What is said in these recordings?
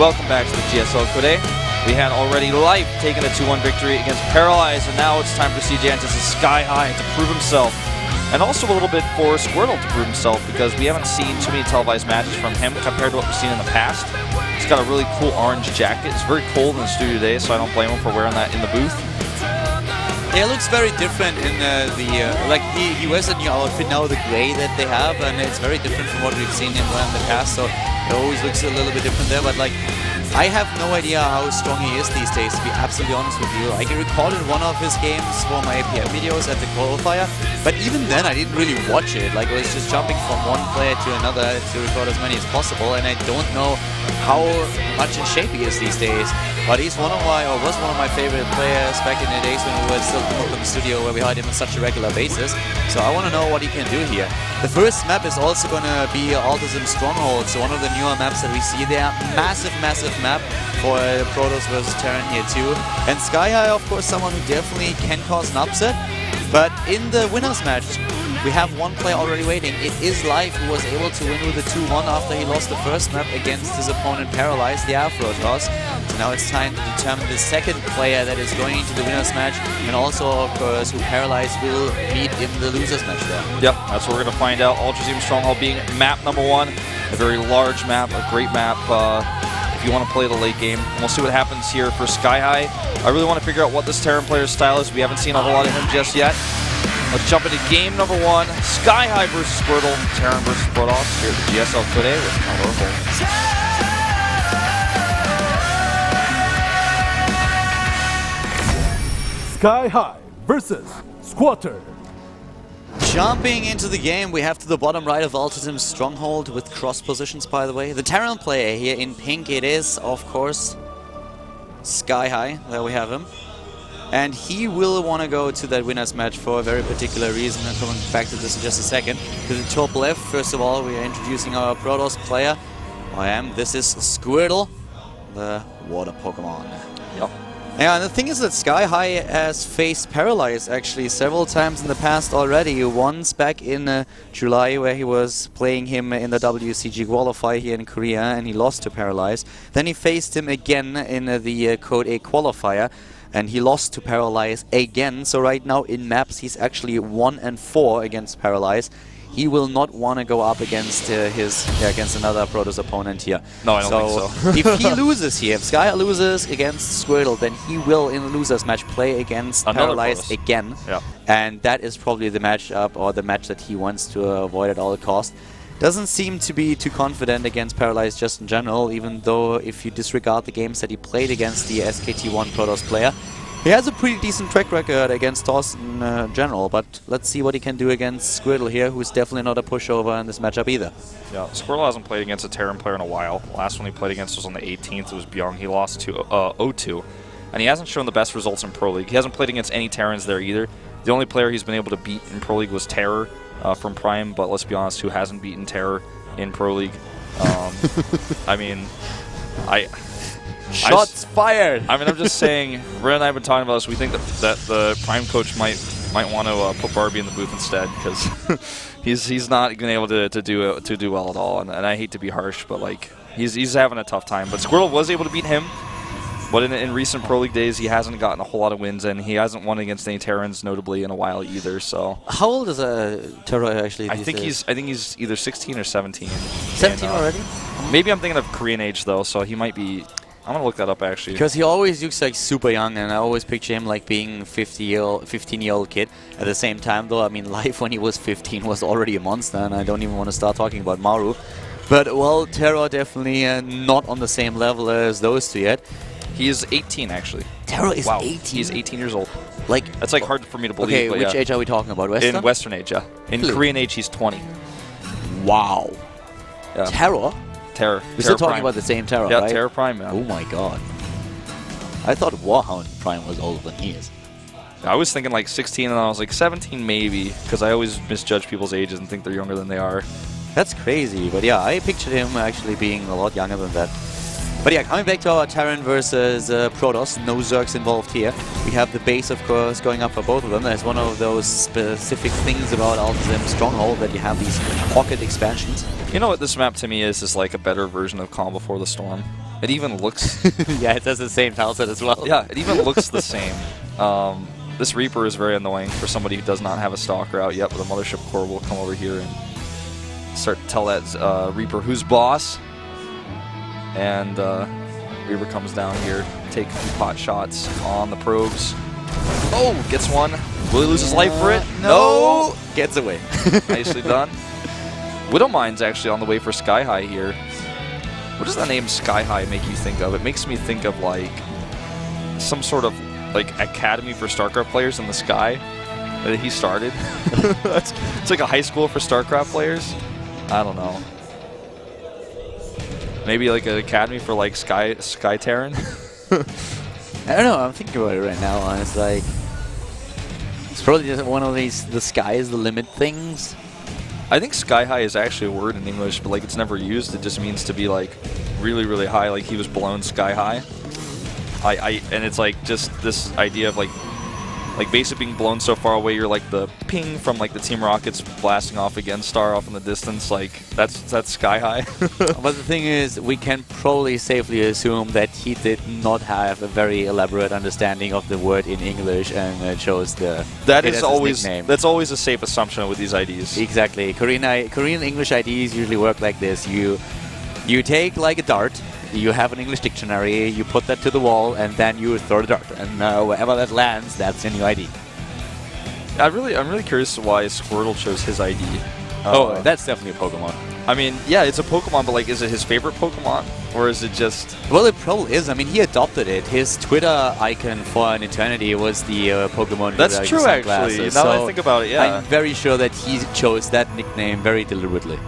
welcome back to the GSL Code. We had already Life taken a 2-1 victory against Paralyzed, and now it's time for CJ Antis' sKyHigh to prove himself. And also a little bit for Squirtle to prove himself, because we haven't seen too many televised matches from him compared to what we've seen in the past. He's got a really cool orange jacket. It's very cold in the studio today, so I don't blame him for wearing that in the booth. Yeah, it looks very different in like he wears a new outfit now, the gray that they have, and it's very different from what we've seen him wear in the past, so it always looks a little bit different there, but like, I have no idea how strong he is these days, to be absolutely honest with you. I can recall in one of his games for my APM videos at the Qualifier, but even then I didn't really watch it. Like, I was just jumping from one player to another to record as many as possible, and I don't know how much in shape he is these days. But he's one of my, or was one of my favorite players back in the days when we were still in the studio, where we had him on such a regular basis. So I want to know what he can do here. The first map is also going to be Autism Stronghold, so one of the newer maps that we see there. Massive, massive map for Protoss versus Terran here too. And sKyHigh, of course, someone who definitely can cause an upset. But in the winners match, we have one player already waiting. It is Life, who was able to win with a 2-1 after he lost the first map against his opponent Paralyzed, the Afro toss. So now it's time to determine the second player that is going into the winners match, and also, of course, who Paralyzed will meet in the losers match there. Yep, that's what we're going to find out. Ultraseam Stronghold being map number 1, a very large map, a great map. If you want to play the late game, and we'll see what happens here for sKyHigh. I really want to figure out what this Terran player's style is. We haven't seen a whole lot of him just yet. Let's jump into game number 1. sKyHigh versus Squirtle, Terran versus Protoss here at the GSL Code with Conor Holt. sKyHigh versus Squirtle. Jumping into the game, we have to the bottom right of Autism Stronghold with cross positions, by the way. The Terran player here in pink, it is, of course, sKyHigh. There we have him. And he will want to go to that winners match for a very particular reason. I'm coming back to this in just a second. To the top left, first of all, we are introducing our Protoss player. This is Squirtle, the water Pokemon. Yep. Yeah, and the thing is that sKyHigh has faced Paralyzed actually several times in the past already. Once back in July, where he was playing him in the WCG qualifier here in Korea, and he lost to Paralyzed. Then he faced him again in the Code A qualifier, and he lost to Paralyzed again. So right now in maps, he's actually 1-4 against Paralyzed. He will not want to go up against against another Protoss opponent here. No, I don't think so. If he loses here, if sKyHigh loses against Squirtle, then he will, in the losers match, play against Paralyzed again. Yeah. And that is probably the matchup, or the match that he wants to avoid at all costs. Doesn't seem to be too confident against Paralyzed just in general, even though if you disregard the games that he played against the SKT1 Protoss player, he has a pretty decent track record against TOS in general, but let's see what he can do against Squirtle here, who's definitely not a pushover in this matchup either. Yeah, Squirtle hasn't played against a Terran player in a while. The last one he played against was on the 18th. It was Byung. He lost to 0-2, and he hasn't shown the best results in Pro League. He hasn't played against any Terrans there either. The only player he's been able to beat in Pro League was Terror from Prime, but let's be honest, who hasn't beaten Terror in Pro League? I mean, Shots fired! I mean, I'm just saying, Ren and I have been talking about this. We think that the Prime coach might want to put Barbie in the booth instead, because he's not been able to do well at all. And I hate to be harsh, but like he's having a tough time. But Squirtle was able to beat him. But in recent Pro League days, he hasn't gotten a whole lot of wins, and he hasn't won against any Terrans notably in a while either. So how old is Terra actually? I think he's either 16 or 17. 17 alreready? Maybe I'm thinking of Korean age though, so he might be. I'm gonna look that up actually. Because he always looks like super young, and I always picture him like being a 15-year-old kid. At the same time, though, I mean, Life when he was 15 was already a monster, and I don't even want to start talking about Maru. But well, Terra definitely not on the same level as those two yet. He is 18 actually. Terra is 18. He's 18 years old. Like that's like hard for me to believe. Okay, but which yeah. age are we talking about? Western? In Western age, yeah. In Korean age, he's 20. Wow. Yeah. Terra? Terror. We're still talking about the same Terra, right? Yeah, Terror Prime, man. Oh my god. I thought Warhound Prime was older than he is. I was thinking like 16, and I was like 17 maybe, because I always misjudge people's ages and think they're younger than they are. That's crazy, but yeah, I pictured him actually being a lot younger than that. But yeah, coming back to our Terran versus Protoss, no Zergs involved here. We have the base, of course, going up for both of them. That's one of those specific things about Autism Stronghold, that you have these pocket expansions. You know what this map to me is like a better version of Calm Before the Storm. It even looks... Yeah, it does the same tileset as well. Yeah, it even looks the same. This Reaper is very annoying for somebody who does not have a Stalker out yet, but the Mothership Core will come over here and start to tell that Reaper who's boss. And Reaper comes down here, take a few pot shots on the probes. Oh, gets one. Will he lose his life for it? No! Gets away. Nicely done. Widowmine's actually on the way for sKyHigh here. What does the name sKyHigh make you think of? It makes me think of like some sort of like academy for StarCraft players in the sky that he started. It's like a high school for StarCraft players. I don't know. Maybe like an academy for like Sky Terran. I don't know. I'm thinking about it right now. And it's like it's probably just one of these the sky is the limit things. I think sKyHigh is actually a word in English, but like it's never used. It just means to be like really, really high. Like he was blown sky high. And it's like just this idea of like basically being blown so far away, you're like the ping from like the Team Rockets blasting off against Star off in the distance. Like that's sKyHigh. But the thing is, we can probably safely assume that he did not have a very elaborate understanding of the word in English and chose the. That's always a safe assumption with these IDs. Exactly. Korean English IDs usually work like this. You take like a dart. You have an English dictionary, you put that to the wall, and then you throw the dart. And wherever that lands, that's in your ID. I'm really curious why Squirtle chose his ID. Oh, that's definitely a Pokemon. I mean, yeah, it's a Pokemon, but like, is it his favorite Pokemon? Or is it just... Well, it probably is. I mean, he adopted it. His Twitter icon for an eternity was the Pokemon. That's true, actually. Now that I think about it, yeah. I'm very sure that he chose that nickname very deliberately.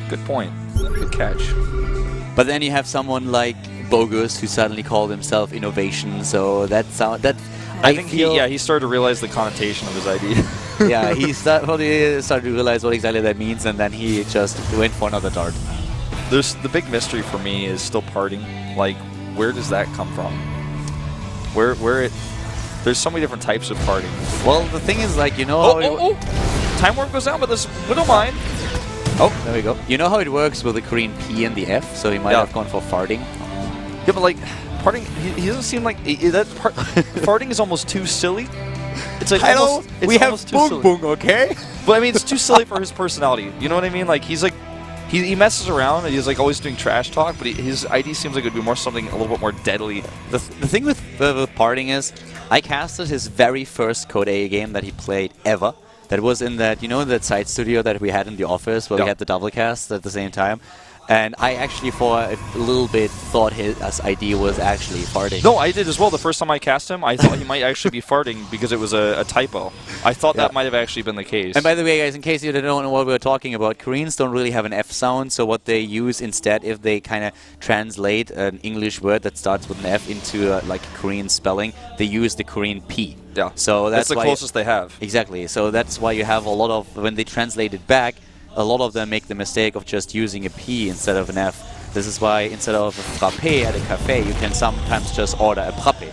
Good point. Good catch. But then you have someone like Bogus who suddenly called himself Innovation, so I think he started to realize the connotation of his ID. Yeah, he started to realize what exactly that means, and then he just went for another dart. The big mystery for me is still parting. Like, where does that come from? There's so many different types of parting. Well, the thing is, like, you know... Time Warp goes down, but this Widowmine... Oh, there we go. You know how it works with the Korean P and the F, so he might have gone for farting. Yeah, but like, parting, he doesn't seem like farting is almost too silly. It's like we have Boong Boong, okay? But I mean, it's too silly for his personality. You know what I mean? Like, he's like, he messes around and he's like always doing trash talk, but his ID seems like it would be more something a little bit more deadly. The thing with parting is, I casted his very first Code A game that he played ever. That was in that, you know, that side studio that we had in the office where we had the double cast at the same time. And I actually, for a little bit, thought his ID was actually farting. No, I did as well. The first time I cast him, I thought he might actually be farting because it was a typo. I thought that might have actually been the case. And by the way, guys, in case you don't know what we're talking about, Koreans don't really have an F sound, so what they use instead, if they kind of translate an English word that starts with an F into like a Korean spelling, they use the Korean P. Yeah, so that's the closest they have. Exactly. So that's why you have a lot of, when they translate it back, a lot of them make the mistake of just using a P instead of an F. This is why instead of a frappe at a cafe, you can sometimes just order a frappe.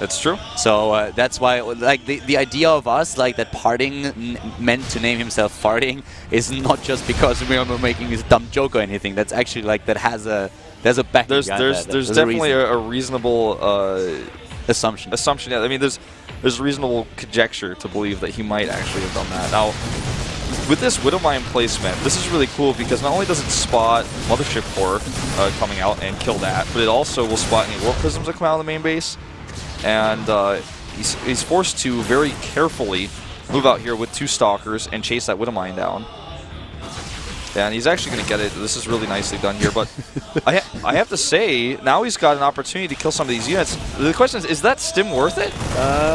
That's true. So that's why, like, the idea of us, like, that Parting meant to name himself Farting is not just because we are making this dumb joke or anything. That's actually, like, that has a, there's a back. There's definitely a reasonable assumption. Yeah, I mean, there's a reasonable conjecture to believe that he might actually have done that. Now, with this Widowmine placement, this is really cool because not only does it spot Mothership Core coming out and kill that, but it also will spot any Warp Prisms that come out of the main base. And he's forced to very carefully move out here with 2 Stalkers and chase that Widowmine down. And he's actually going to get it. This is really nicely done here. But I have to say, now he's got an opportunity to kill some of these units. The question is that stim worth it?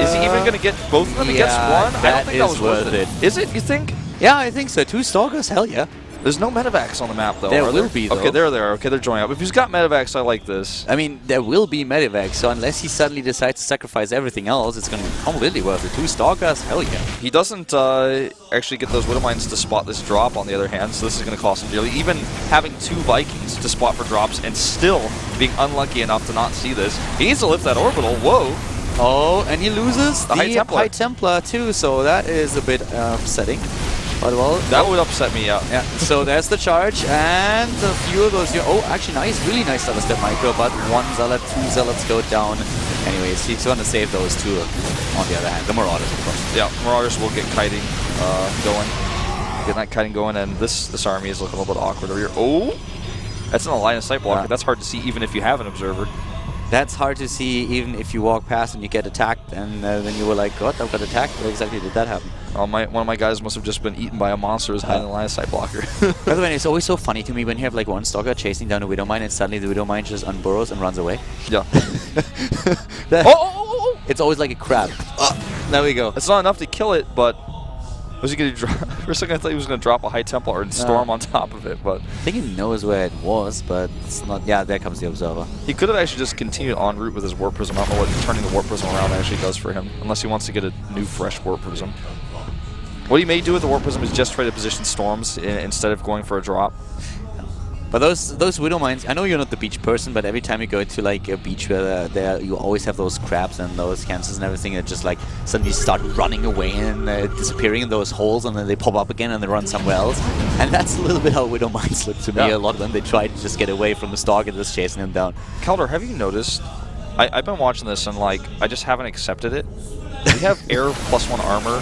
Is he even going to get both of them against one? I don't think that was worth it. Is it, you think? Yeah, I think so. 2 Stalkers? Hell yeah. There's no medevacs on the map, though. There will be, though. Okay, they're there. Okay, they're joining up. If he's got medevacs, I like this. I mean, there will be medevacs, so unless he suddenly decides to sacrifice everything else, it's going to be completely worth it. 2 Stalkers? Hell yeah. He doesn't actually get those Widowmines to spot this drop, on the other hand, so this is going to cost him dearly. Even having 2 Vikings to spot for drops and still being unlucky enough to not see this. He needs to lift that orbital. Whoa. Oh, and he loses the High Templar. High Templar too, so that is a bit upsetting. But well, That would upset me, yeah. yeah. So there's the charge, and a few of those. Oh, actually, nice, really nice double step micro. But one zealot, two zealots go down. Anyways, he's going to save those two. On the other hand, the Marauders, of course. Yeah, Marauders will get kiting going. Get that kiting going, and this army is looking a little bit awkward over here. Oh, that's in a line of sight blocker. That's hard to see even if you have an observer. That's hard to see even if you walk past and you get attacked, and then you were like, "God, I've got attacked." What exactly did that happen? One of my guys must have just been eaten by a monster who's hiding in the line of sight blocker. By the way, it's always so funny to me when you have like one stalker chasing down a Widowmine and suddenly the Widowmine just unburrows and runs away. Yeah. Oh! It's always like a crab. There we go. It's not enough to kill it, but was he going to drop? For a second, I thought he was going to drop a High Templar and storm on top of it, but I think he knows where it was, but it's not. Yeah, there comes the Observer. he could have actually just continued en route with his Warp Prism. I don't know what turning the Warp Prism around actually does for him, unless he wants to get a new, fresh Warp Prism. What he may do with the Warp Prism is just try to position storms instead of going for a drop. But those Widowmines, I know you're not the beach person, but every time you go to like a beach where there you always have those crabs and those cancers and everything that just like suddenly start running away and disappearing in those holes, and then they pop up again and they run somewhere else. And that's a little bit how Widowmines look to me a lot when they try to just get away from the stalker that's chasing them down. Calder, have you noticed? I've been watching this and like I just haven't accepted it. We have air +1 armor.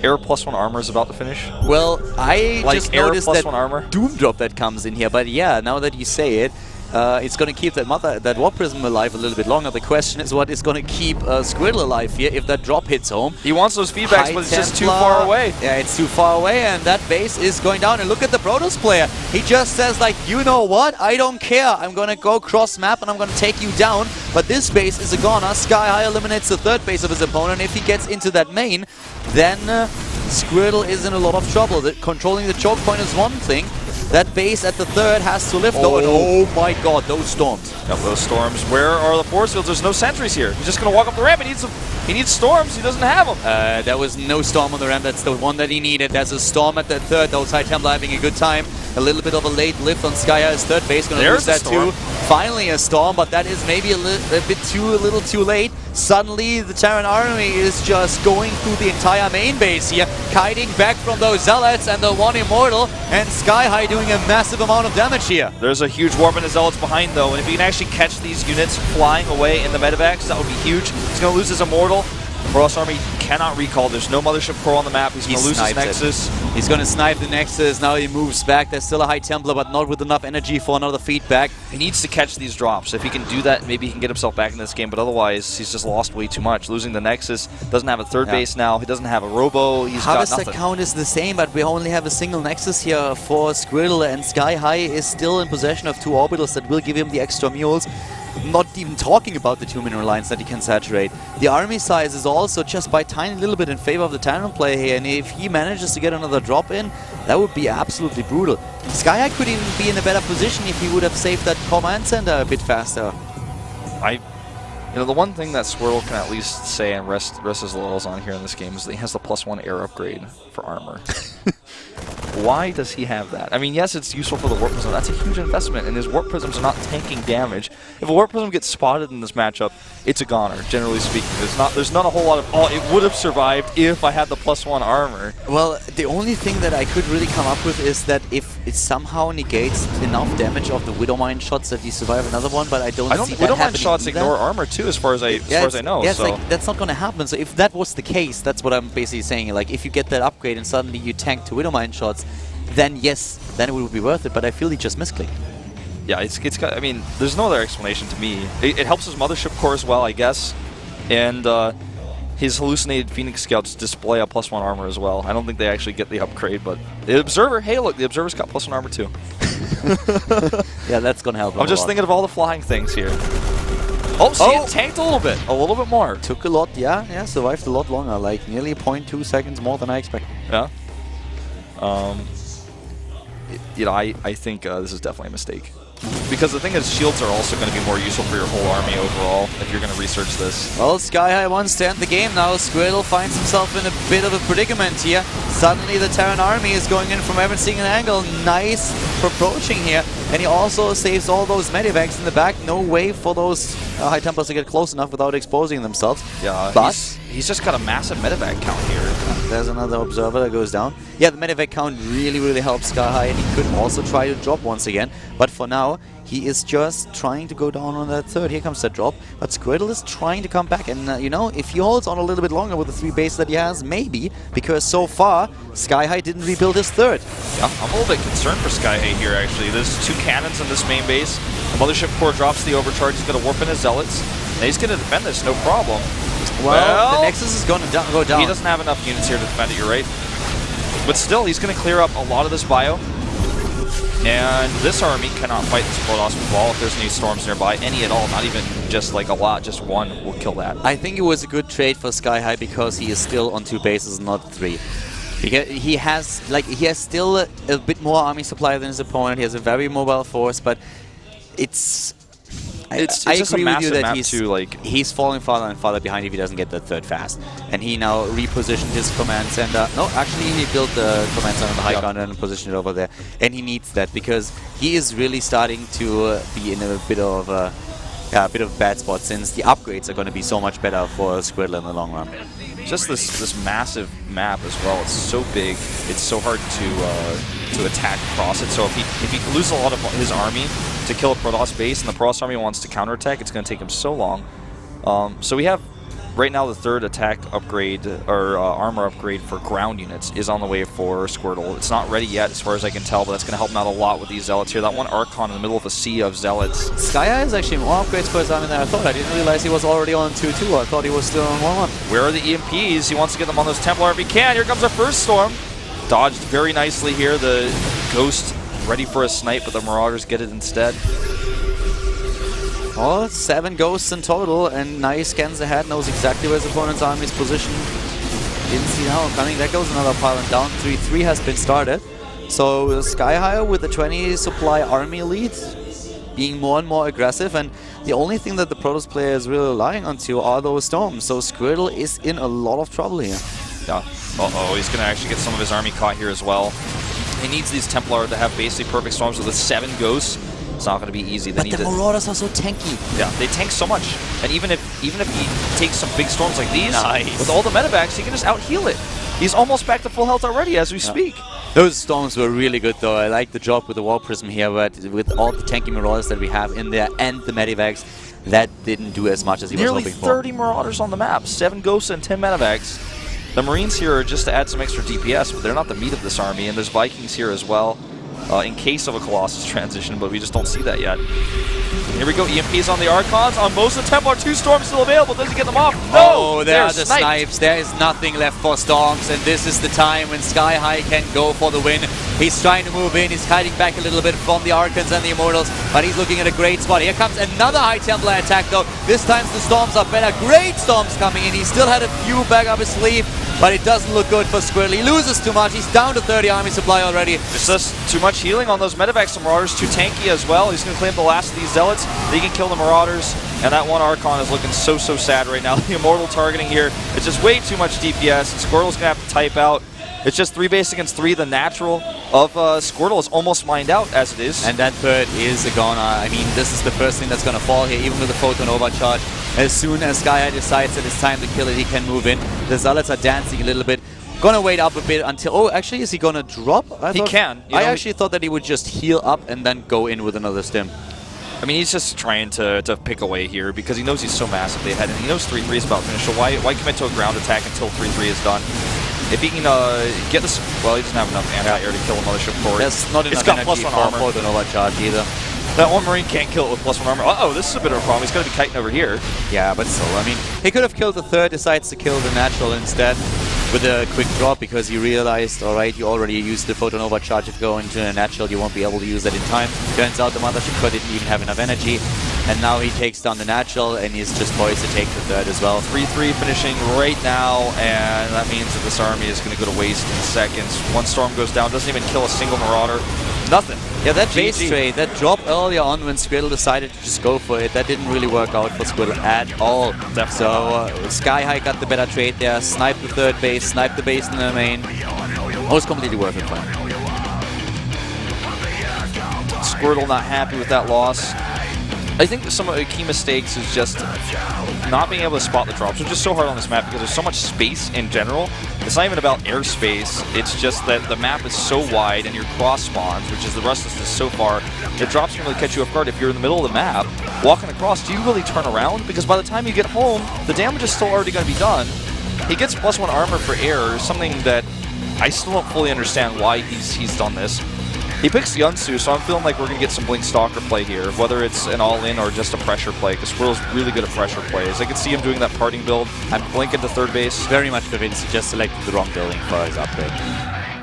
Air +1 armor is about to finish. Well, I Like just air noticed +1 that armor? Doom Drop that comes in here, but yeah, now that you say it, it's going to keep that Warp Prism alive a little bit longer. The question is what is going to keep Squirtle alive here if that drop hits home. He wants those feedbacks, High but it's just too Templar. far away. Yeah, it's too far away, and that base is going down. And look at the Protoss player. He just says, like, you know what? I don't care. I'm going to go cross-map, and I'm going to take you down. But this base is a goner. sKyHigh eliminates the third base of his opponent. If he gets into that main, then Squirtle is in a lot of trouble. Controlling the choke point is one thing. That base at the third has to lift though, and oh my god, those storms. Yep, those storms. Where are the force fields? There's no sentries here. He's just going to walk up the ramp. He needs storms. He doesn't have them. There was no storm on the ramp. That's the one that he needed. There's a storm at the third. Those High Templar having a good time. A little bit of a late lift on sKyHigh's third base. Going to lose that too. Finally a storm, but that is maybe a little too late. Suddenly the Terran army is just going through the entire main base here, kiting back from those Zealots and the one Immortal, and sKyHigh doing a massive amount of damage here. There's a huge warp in the Zealots behind though, and if he can actually catch these units flying away in the medevacs, that would be huge. He's going to lose his Immortal. Protoss army cannot recall. There's no Mothership Core on the map. He's going to lose his Nexus. He's going to snipe the Nexus. Now he moves back. There's still a High Templar, but not with enough energy for another feedback. He needs to catch these drops. If he can do that, maybe he can get himself back in this game, but otherwise, he's just lost way too much. Losing the Nexus, doesn't have a third base now. He doesn't have a Robo. He's got nothing. Harvester count is the same, but we only have a single Nexus here for Squirtle, and sKyHigh is still in possession of two orbitals that will give him the extra mules. Not even talking about the 2 mineral lines that he can saturate. The army size is also just by a tiny little bit in favor of the Terran player here, and if he manages to get another drop in, that would be absolutely brutal. sKyHigh could even be in a better position if he would have saved that command center a bit faster. You know, the one thing that Squirtle can at least say and rest his laurels on here in this game is that he has the +1 air upgrade for armor. Why does he have that? I mean, yes, it's useful for the Warp Prism. That's a huge investment, and his Warp Prisms are not tanking damage. If a Warp Prism gets spotted in this matchup, it's a goner, generally speaking. There's not a whole lot of, oh, it would have survived if I had the +1 armor. Well, the only thing that I could really come up with is that if it somehow negates enough damage of the Widowmine shots that you survive another one, but I don't see that happening. Widowmine shots ignore armor too, as far as I know. Yeah, so. like, that's not going to happen. So if that was the case, that's what I'm basically saying. Like, if you get that upgrade and suddenly you tank 2 Widowmine shots, then yes, then it would be worth it. But I feel he just misclicked. Yeah, it's got. I mean, there's no other explanation to me. It helps his Mothership Core as well, I guess, and his hallucinated Phoenix Scouts display a +1 armor as well. I don't think they actually get the upgrade, but the Observer. Hey, look, the Observer's got +1 armor too. Yeah, that's gonna help. I'm just thinking of all the flying things here. Oh, see, it tanked a little bit more. Took a lot, yeah, survived a lot longer, like nearly 0.2 seconds more than I expected. Yeah. You know, I think this is definitely a mistake. Because the thing is, shields are also going to be more useful for your whole army overall if you're going to research this. Well, sKyHigh wants to end the game now. Squirtle finds himself in a bit of a predicament here. Suddenly the Terran army is going in from every single angle. Nice approaching here. And he also saves all those medivacs in the back. No way for those High Templars to get close enough without exposing themselves. Yeah, but he's just got a massive medevac count here. there's another observer that goes down. Yeah, the medevac count really helps sKyHigh, and he could also try to drop once again. But for now, he is just trying to go down on that third. Here comes that drop. But Squirtle is trying to come back. And, you know, if he holds on a little bit longer with the 3 base that he has, maybe. Because so far, sKyHigh didn't rebuild his third. Yeah, I'm a little bit concerned for sKyHigh here, actually. There's 2 cannons in this main base. The Mothership Core drops the overcharge. He's going to warp in his Zealots. And he's going to defend this, no problem. Well, the Nexus is going to go down. He doesn't have enough units here to defend it, you're right. But still, he's going to clear up a lot of this bio. And this army cannot fight this Protoss with wall if there's any storms nearby, any at all, not even just like a lot, just 1 will kill that. I think it was a good trade for sKyHigh because he is still on 2 bases, not 3. Because he has still a bit more army supply than his opponent. He has a very mobile force, but I just agree a with you that he's falling farther and farther behind if he doesn't get that third fast. And he now repositioned his command center. No, actually he built the command center on the high ground and positioned it over there. And he needs that because he is really starting to be in a bit of a bad spot since the upgrades are going to be so much better for Squirtle in the long run. Just this massive map as well. It's so big. It's so hard to attack across it. So if he loses a lot of his army to kill a Protoss base and the Protoss army wants to counterattack, it's going to take him so long. So we have right now the 3rd attack upgrade or armor upgrade for ground units is on the way for Squirtle. It's not ready yet as far as I can tell, but that's going to help him out a lot with these Zealots here. That one Archon in the middle of a sea of Zealots. sKyHigh is actually more upgrades for his army than I thought. I didn't realize he was already on 2-2. I thought he was still on 1-1. Where are the EMPs? He wants to get them on those Templar if he can. Here comes our first storm. Dodged very nicely here. The Ghost ready for a snipe, but the Marauders get it instead. Well, 7 ghosts in total, and now he scans ahead, knows exactly where his opponent's army is positioned. Didn't see how coming. There goes another pylon down. 3-3 has been started. So sKyHigh with the 20 supply army lead, being more and more aggressive, and the only thing that the Protoss player is really relying on are those storms. So Squirtle is in a lot of trouble here. Yeah. Uh-oh, he's going to actually get some of his army caught here as well. He needs these Templar to have basically perfect storms with the 7 ghosts. It's not going to be easy. But the Marauders are so tanky. Yeah, they tank so much. And even if he takes some big storms like these, nice. With all the medevacs, he can just out-heal it. He's almost back to full health already as we speak. Those storms were really good though. I like the job with the Wall Prism here, but with all the tanky Marauders that we have in there and the medevacs, that didn't do as much as he was hoping for. Nearly 30 Marauders on the map, 7 ghosts and 10 medevacs. The Marines here are just to add some extra DPS, but they're not the meat of this army, and there's Vikings here as well. In case of a Colossus transition, but we just don't see that yet. Here we go, EMPs on the Archons. On most of the Templar, 2 storms still available. Does he get them off? No! Oh, there are the snipes. There is nothing left for storms, and this is the time when sKyHigh can go for the win. He's trying to move in. He's hiding back a little bit from the Archons and the Immortals, but he's looking at a great spot. Here comes another High Templar attack, though. This time the storms are better. Great storms coming in. He still had a few back up his sleeve, but it doesn't look good for Squirtle. He loses too much. He's down to 30 army supply already. It's just too much healing on those medevacs. The Marauders too tanky as well. He's going to clean up the last of these Zealots. They can kill the Marauders, and that one Archon is looking so sad right now. The Immortal targeting here, it's just way too much DPS. Squirtle's going to have to type out. It's just 3 base against 3. The natural of Squirtle is almost mined out as it is. And that third is a goner. I mean, this is the first thing that's going to fall here, even with the Photon Overcharge. As soon as sKyHigh decides that it's time to kill it, he can move in. The Zealots are dancing a little bit. Gonna wait up a bit until... Oh, actually, is he gonna drop? He can. I actually thought that he would just heal up and then go in with another stim. I mean, he's just trying to pick away here because he knows he's so massively ahead, and he knows 3-3 is about finished. So why commit to a ground attack until 3-3 is done? If he can get this... Well, he doesn't have enough anti-air to kill a Mothership Core. There's not enough energy for the Overcharge either. That one Marine can't kill it with +1 armor. Uh-oh, this is a bit of a problem. He's going to be kiting over here. Yeah, but still, I mean, he could have killed the third, decides to kill the natural instead with a quick drop because he realized, alright, you already used the Photon Overcharge. If you go into a natural, you won't be able to use that in time. Turns out the Mothership Core didn't even have enough energy, and now he takes down the natural, and he's just poised to take the third as well. 3-3 finishing right now, and that means that this army is going to go to waste in seconds. One storm goes down, doesn't even kill a single Marauder. Nothing. Yeah, that base trade, that drop earlier on when Squirtle decided to just go for it, that didn't really work out for Squirtle at all. Definitely. So sKyHigh got the better trade there, sniped the third base, sniped the base in the main. It was completely worth it for him. Squirtle not happy with that loss. I think some of the key mistakes is just not being able to spot the drops, which is so hard on this map because there's so much space in general. It's not even about airspace, it's just that the map is so wide and your cross spawns, which is the restlessness so far, the drops can really catch you off guard. If you're in the middle of the map, walking across, do you really turn around? Because by the time you get home, the damage is still already going to be done. He gets +1 armor for air, something that I still don't fully understand why he's done this. He picks Yunsu, so I'm feeling like we're going to get some Blink Stalker play here, whether it's an all-in or just a pressure play, because Squirtle's really good at pressure plays. I can see him doing that parting build and Blink into third base. Very much convinced he just selected the wrong building for his upgrade.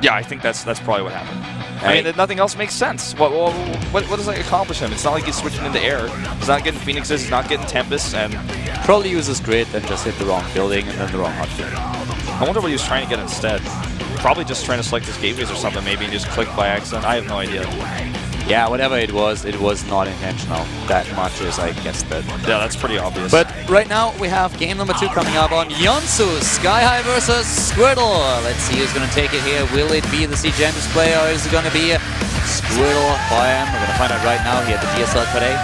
Yeah, I think that's probably what happened. I mean, nothing else makes sense. What does that accomplish him? It's not like he's switching into air. He's not getting Phoenixes, he's not getting Tempest, and probably uses grid and just hit the wrong building and then the wrong hotkey. I wonder what he was trying to get instead. Probably just trying to select his gateways or something, maybe, and just click by accident. I have no idea. Yeah, whatever it was not intentional. That much is, I guess, that. Yeah, that's pretty obvious. But right now, we have game number 2 coming up on Yunsu, sKyHigh versus Squirtle. Let's see who's going to take it here. Will it be the StarCraft Champions player, or is it going to be Squirtle for him? We're going to find out right now here at the GSL Code.